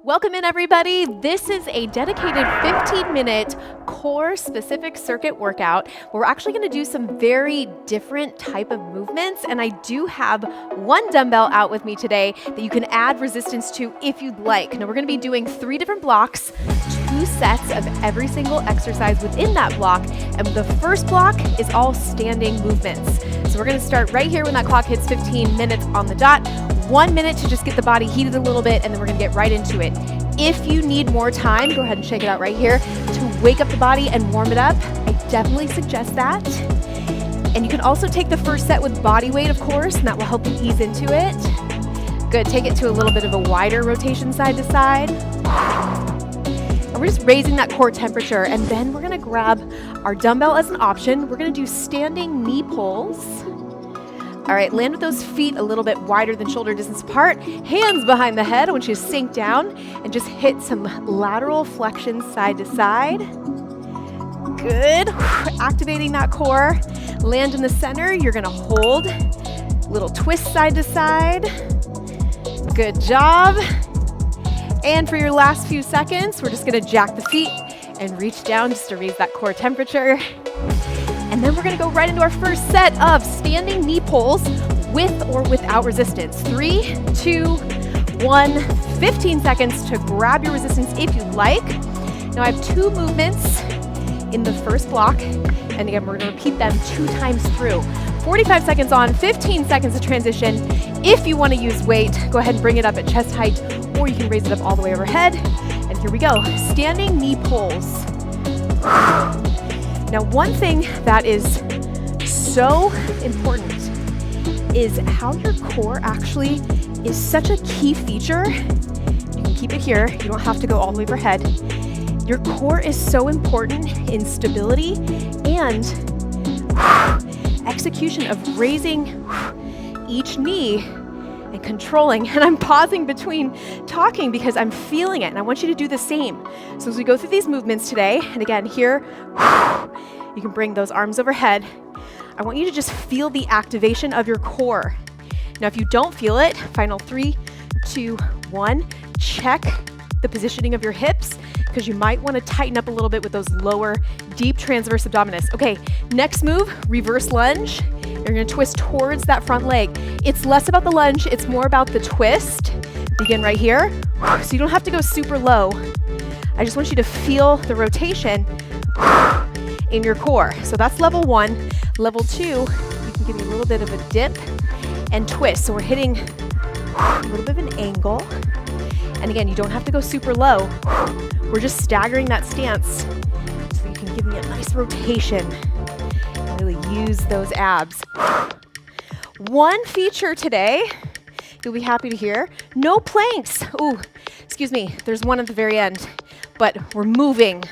Welcome in, everybody. This is a dedicated 15-minute core-specific circuit workout where we're actually going to do some very different type of movements, and I do have one dumbbell out with me today that you can add resistance to if you'd like. Now, we're going to be doing 3 different blocks, 2 sets of every single exercise within that block, and the first block is all standing movements. So we're going to start right here when that clock hits 15 minutes on the dot. 1 minute to just get the body heated a little bit, and then we're gonna get right into it. If you need more time, go ahead and shake it out right here to wake up the body and warm it up. I definitely suggest that. And you can also take the first set with body weight, of course, and that will help you ease into it. Good, take it to a little bit of a wider rotation side to side. And we're just raising that core temperature, and then we're gonna grab our dumbbell as an option. We're gonna do standing knee pulls. All right, land with those feet a little bit wider than shoulder distance apart. Hands behind the head. I want you to sink down and just hit some lateral flexions side to side. Good. Activating that core. Land in the center. You're gonna hold. Little twist side to side. Good job. And for your last few seconds, we're just gonna jack the feet and reach down just to raise that core temperature. And then we're gonna go right into our first set of standing knee pulls with or without resistance. 3, 2, 1, 15 seconds to grab your resistance if you'd like. Now I have 2 movements in the first block, and again, we're gonna repeat them 2 times through. 45 seconds on, 15 seconds of transition. If you wanna use weight, go ahead and bring it up at chest height, or you can raise it up all the way overhead. And here we go, standing knee pulls. Now, one thing that is so important is how your core actually is such a key feature. You can keep it here. You don't have to go all the way overhead. Your core is so important in stability and execution of raising each knee and controlling. And I'm pausing between talking because I'm feeling it, and I want you to do the same. So as we go through these movements today, and again here, you can bring those arms overhead. I want you to just feel the activation of your core. Now, if you don't feel it, final 3, 2, 1, check the positioning of your hips, because you might want to tighten up a little bit with those lower, deep transverse abdominis. Okay, next move, reverse lunge. You're gonna twist towards that front leg. It's less about the lunge, it's more about the twist. Begin right here, so you don't have to go super low. I just want you to feel the rotation in your core. So that's level 1. Level 2, you can give me a little bit of a dip and twist. So we're hitting a little bit of an angle. And again, you don't have to go super low. We're just staggering that stance so you can give me a nice rotation and really use those abs. One feature today, you'll be happy to hear, no planks. Ooh, excuse me, there's one at the very end, but we're moving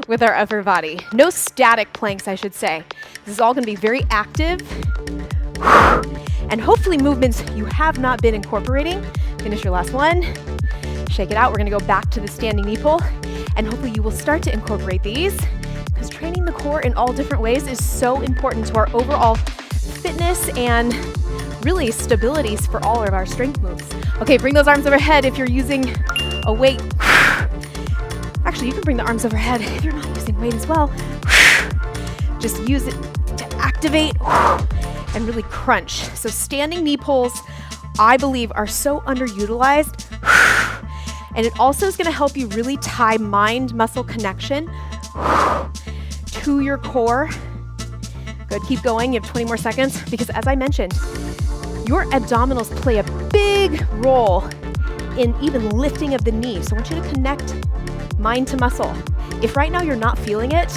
with our upper body. No static planks, I should say. This is all gonna be very active and hopefully movements you have not been incorporating. Finish your last one, shake it out. We're gonna go back to the standing knee pull, and hopefully you will start to incorporate these, because training the core in all different ways is so important to our overall fitness and really stabilities for all of our strength moves. Okay, bring those arms overhead if you're using a weight. Actually, you can bring the arms overhead if you're not using weight as well. Just use it to activate and really crunch. So standing knee pulls, I believe, are so underutilized. And it also is gonna help you really tie mind-muscle connection to your core. Good, keep going, you have 20 more seconds, because as I mentioned, your abdominals play a big role in even lifting of the knee. So I want you to connect mind to muscle. If right now you're not feeling it,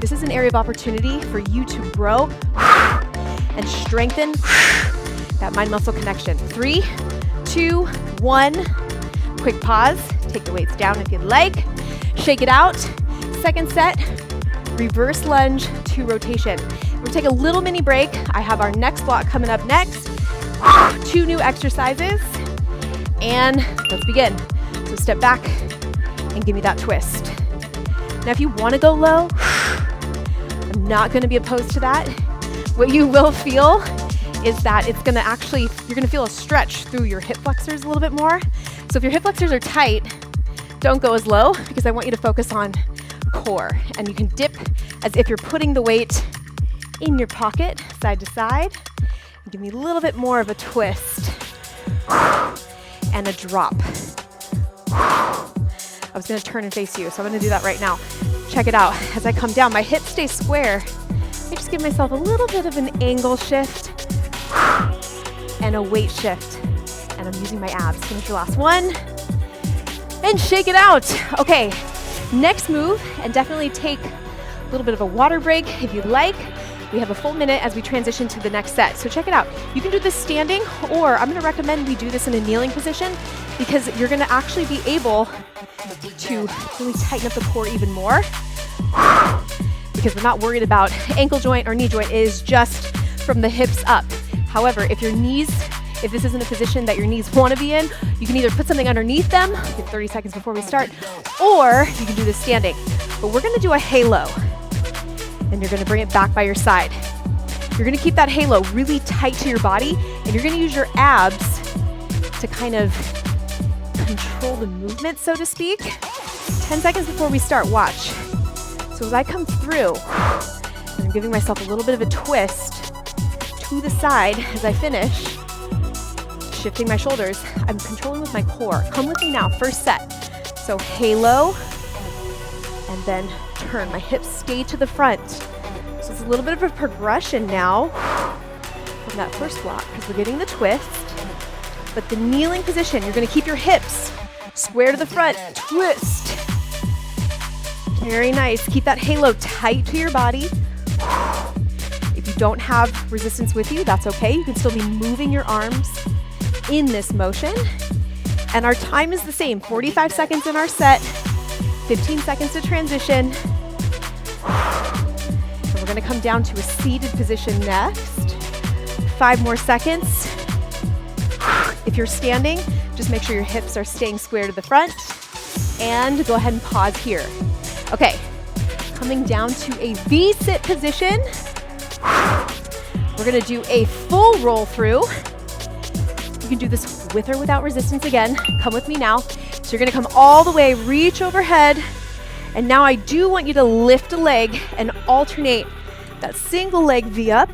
this is an area of opportunity for you to grow and strengthen that mind-muscle connection. 3, 2, 1. Quick pause. Take the weights down if you'd like. Shake it out. Second set, reverse lunge to rotation. We'll take a little mini break. I have our next block coming up next. 2 new exercises. And let's begin. So step back and give me that twist. Now, if you want to go low, I'm not going to be opposed to that. What you will feel is that it's going to actually, you're going to feel a stretch through your hip flexors a little bit more. So if your hip flexors are tight, don't go as low because I want you to focus on core. And you can dip as if you're putting the weight in your pocket, side to side. And give me a little bit more of a twist and a drop. I was gonna turn and face you, so I'm gonna do that right now. Check it out. As I come down, my hips stay square. I just give myself a little bit of an angle shift and a weight shift. And I'm using my abs. Finish your last one. And shake it out. Okay, next move, and definitely take a little bit of a water break if you'd like. We have a full minute as we transition to the next set. So check it out. You can do this standing, or I'm gonna recommend we do this in a kneeling position because you're gonna actually be able to really tighten up the core even more because we're not worried about ankle joint or knee joint. It is just from the hips up. However, if this isn't a position that your knees want to be in, you can either put something underneath them, we have 30 seconds before we start, or you can do this standing. But we're gonna do a halo, and you're gonna bring it back by your side. You're gonna keep that halo really tight to your body, and you're gonna use your abs to kind of control the movement, so to speak. 10 seconds before we start, watch. So as I come through, I'm giving myself a little bit of a twist to the side as I finish, shifting my shoulders. I'm controlling with my core. Come with me now, first set. So halo, and then turn. My hips stay to the front. So it's a little bit of a progression now from that first block because we're getting the twist. But the kneeling position, you're gonna keep your hips square to the front, twist. Very nice. Keep that halo tight to your body. If you don't have resistance with you, that's okay. You can still be moving your arms in this motion. And our time is the same, 45 seconds in our set, 15 seconds to transition. And we're gonna come down to a seated position next. 5 more seconds. If you're standing, just make sure your hips are staying square to the front. And go ahead and pause here. Okay, coming down to a V-sit position. We're gonna do a full roll through. You can do this with or without resistance again. Come with me now. So you're gonna come all the way, reach overhead. And now I do want you to lift a leg and alternate that single leg V up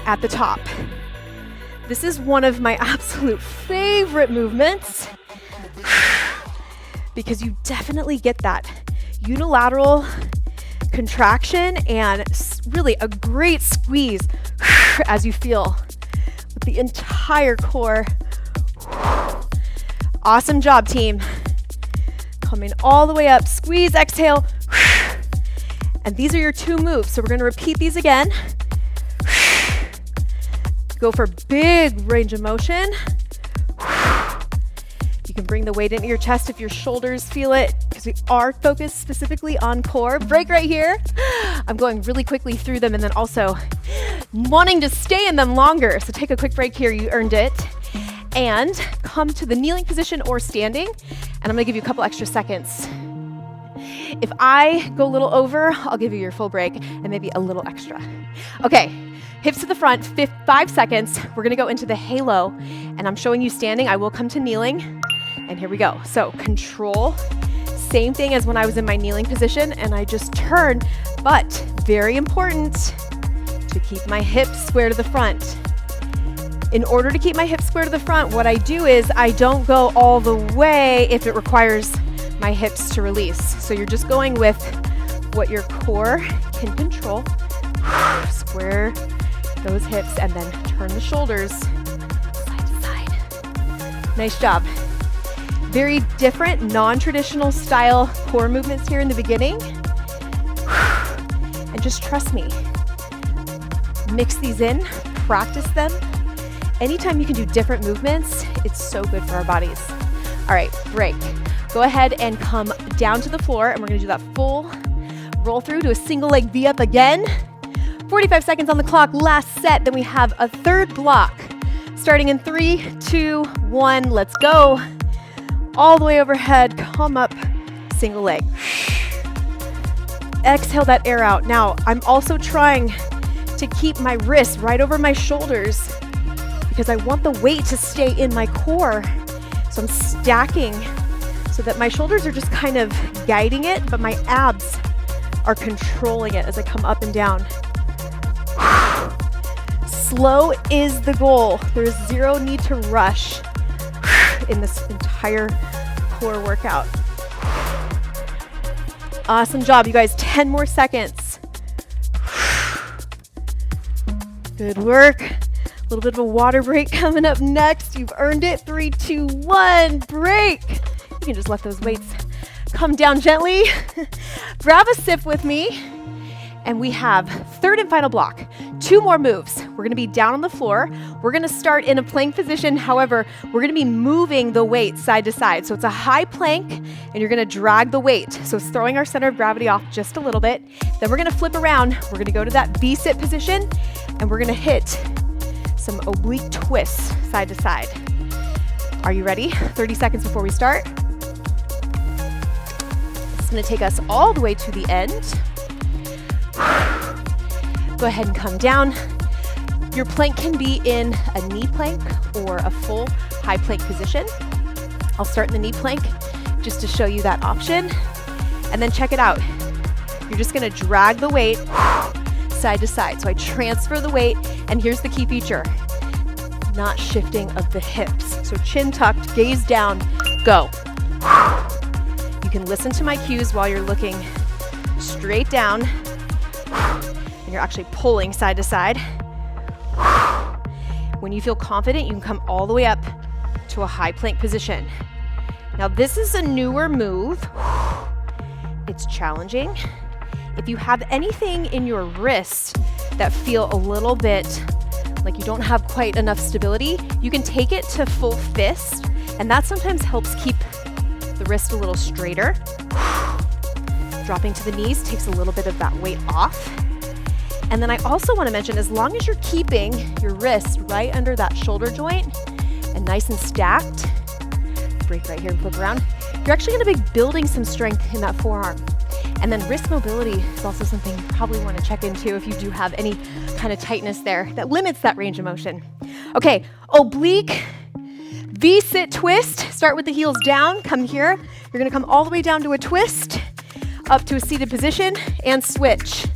at the top. This is one of my absolute favorite movements because you definitely get that unilateral contraction and really a great squeeze as you feel with the entire core. Awesome job, team. Coming all the way up, squeeze, exhale. And these are your 2 moves. So we're gonna repeat these again. Go for big range of motion. You can bring the weight into your chest if your shoulders feel it, because we are focused specifically on core. Break right here. I'm going really quickly through them and then also wanting to stay in them longer. So take a quick break here, you earned it. And come to the kneeling position or standing, and I'm gonna give you a couple extra seconds. If I go a little over, I'll give you your full break and maybe a little extra. Okay, hips to the front, 5 seconds. We're gonna go into the halo, and I'm showing you standing. I will come to kneeling, and here we go. So control, same thing as when I was in my kneeling position, and I just turn, but very important to keep my hips square to the front. In order to keep my hips square to the front, what I do is I don't go all the way if it requires my hips to release. So you're just going with what your core can control. Square those hips and then turn the shoulders side to side. Nice job. Very different, non-traditional style core movements here in the beginning. And just trust me. Mix these in, practice them. Anytime you can do different movements, it's so good for our bodies. All right, break. Go ahead and come down to the floor, and we're gonna do that full roll through to a single leg V up again. 45 seconds on the clock, last set. Then we have a third block. Starting in 3, 2, 1, let's go. All the way overhead, come up, single leg. Exhale that air out. Now, I'm also trying to keep my wrists right over my shoulders because I want the weight to stay in my core. So I'm stacking so that my shoulders are just kind of guiding it, but my abs are controlling it as I come up and down. Slow is the goal. There's zero need to rush in this entire core workout. Awesome job, you guys. 10 more seconds. Good work. A little bit of a water break coming up next. You've earned it. 3, 2, 1, break. You can just let those weights come down gently. Grab a sip with me. And we have third and final block. 2 more moves. We're gonna be down on the floor. We're gonna start in a plank position. However, we're gonna be moving the weight side to side. So it's a high plank and you're gonna drag the weight. So it's throwing our center of gravity off just a little bit. Then we're gonna flip around. We're gonna go to that V-sit position and we're gonna hit some oblique twists side to side. Are you ready? 30 seconds before we start. It's gonna take us all the way to the end. Go ahead and come down. Your plank can be in a knee plank or a full high plank position. I'll start in the knee plank just to show you that option. And then check it out. You're just gonna drag the weight side to side. So I transfer the weight, and here's the key feature. Not shifting of the hips. So chin tucked, gaze down, go. You can listen to my cues while you're looking straight down. You're actually pulling side to side. When you feel confident, you can come all the way up to a high plank position. Now this is a newer move. It's challenging. If you have anything in your wrists that feel a little bit like you don't have quite enough stability, you can take it to full fist, and that sometimes helps keep the wrist a little straighter. Dropping to the knees takes a little bit of that weight off. And then I also want to mention, as long as you're keeping your wrist right under that shoulder joint and nice and stacked, break right here and flip around, you're actually going to be building some strength in that forearm. And then wrist mobility is also something you probably want to check into if you do have any kind of tightness there that limits that range of motion. Okay, oblique V-sit twist. Start with the heels down, come here. You're going to come all the way down to a twist, up to a seated position, and switch.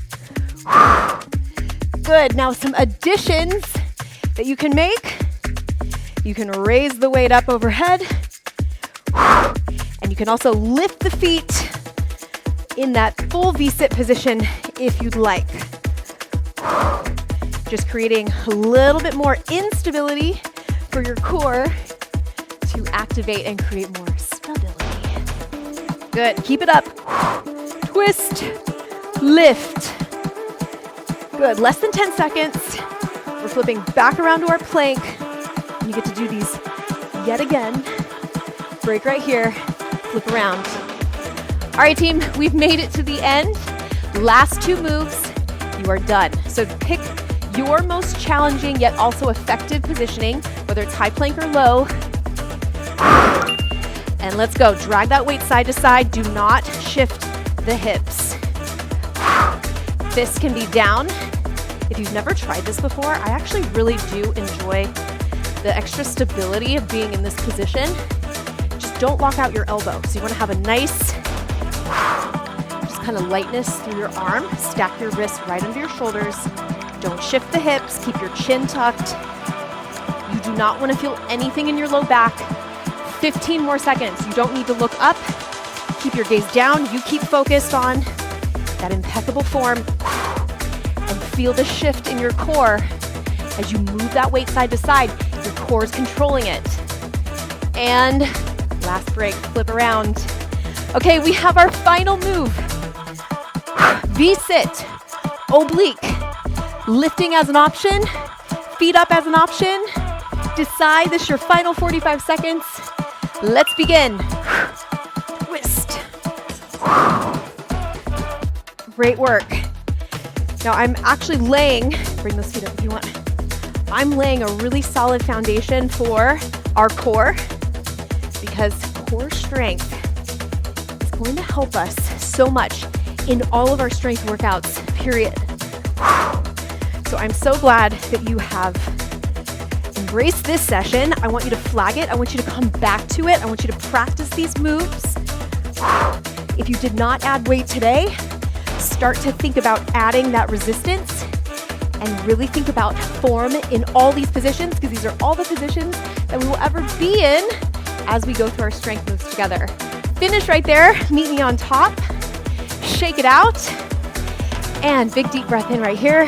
Good, now some additions that you can make. You can raise the weight up overhead, and you can also lift the feet in that full V-sit position if you'd like. Just creating a little bit more instability for your core to activate and create more stability. Good, keep it up. Twist, lift. Good, less than 10 seconds. We're flipping back around to our plank. You get to do these yet again. Break right here, flip around. All right, team, we've made it to the end. Last 2 moves, you are done. So pick your most challenging yet also effective positioning, whether it's high plank or low. And let's go. Drag that weight side to side. Do not shift the hips. This can be down. If you've never tried this before, I actually really do enjoy the extra stability of being in this position. Just don't lock out your elbow. So you want to have a nice, just kind of lightness through your arm. Stack your wrists right under your shoulders. Don't shift the hips. Keep your chin tucked. You do not want to feel anything in your low back. 15 more seconds. You don't need to look up. Keep your gaze down. You keep focused on that impeccable form. And feel the shift in your core as you move that weight side to side. Your core is controlling it. And last break, flip around. Okay, we have our final move. V-sit, oblique, lifting as an option, feet up as an option. Decide this is your final 45 seconds. Let's begin. Twist. Great work. Now I'm actually laying, bring those feet up if you want. I'm laying a really solid foundation for our core because core strength is going to help us so much in all of our strength workouts, period. So I'm so glad that you have embraced this session. I want you to flag it, I want you to come back to it. I want you to practice these moves. If you did not add weight today, start to think about adding that resistance and really think about form in all these positions, because these are all the positions that we will ever be in as we go through our strength moves together. Finish right there. Meet me on top. Shake it out. And big deep breath in right here.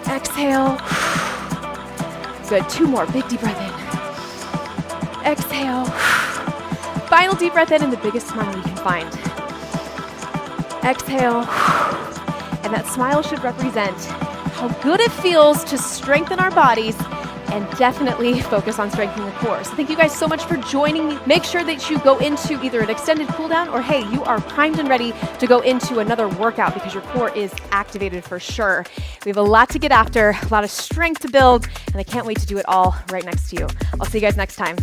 Exhale. Good. 2 more. Big deep breath in. Exhale. Final deep breath in and the biggest smile you can find. Exhale. And that smile should represent how good it feels to strengthen our bodies and definitely focus on strengthening the core. So thank you guys so much for joining me. Make sure that you go into either an extended cool down or hey, you are primed and ready to go into another workout because your core is activated for sure. We have a lot to get after, a lot of strength to build, and I can't wait to do it all right next to you. I'll see you guys next time.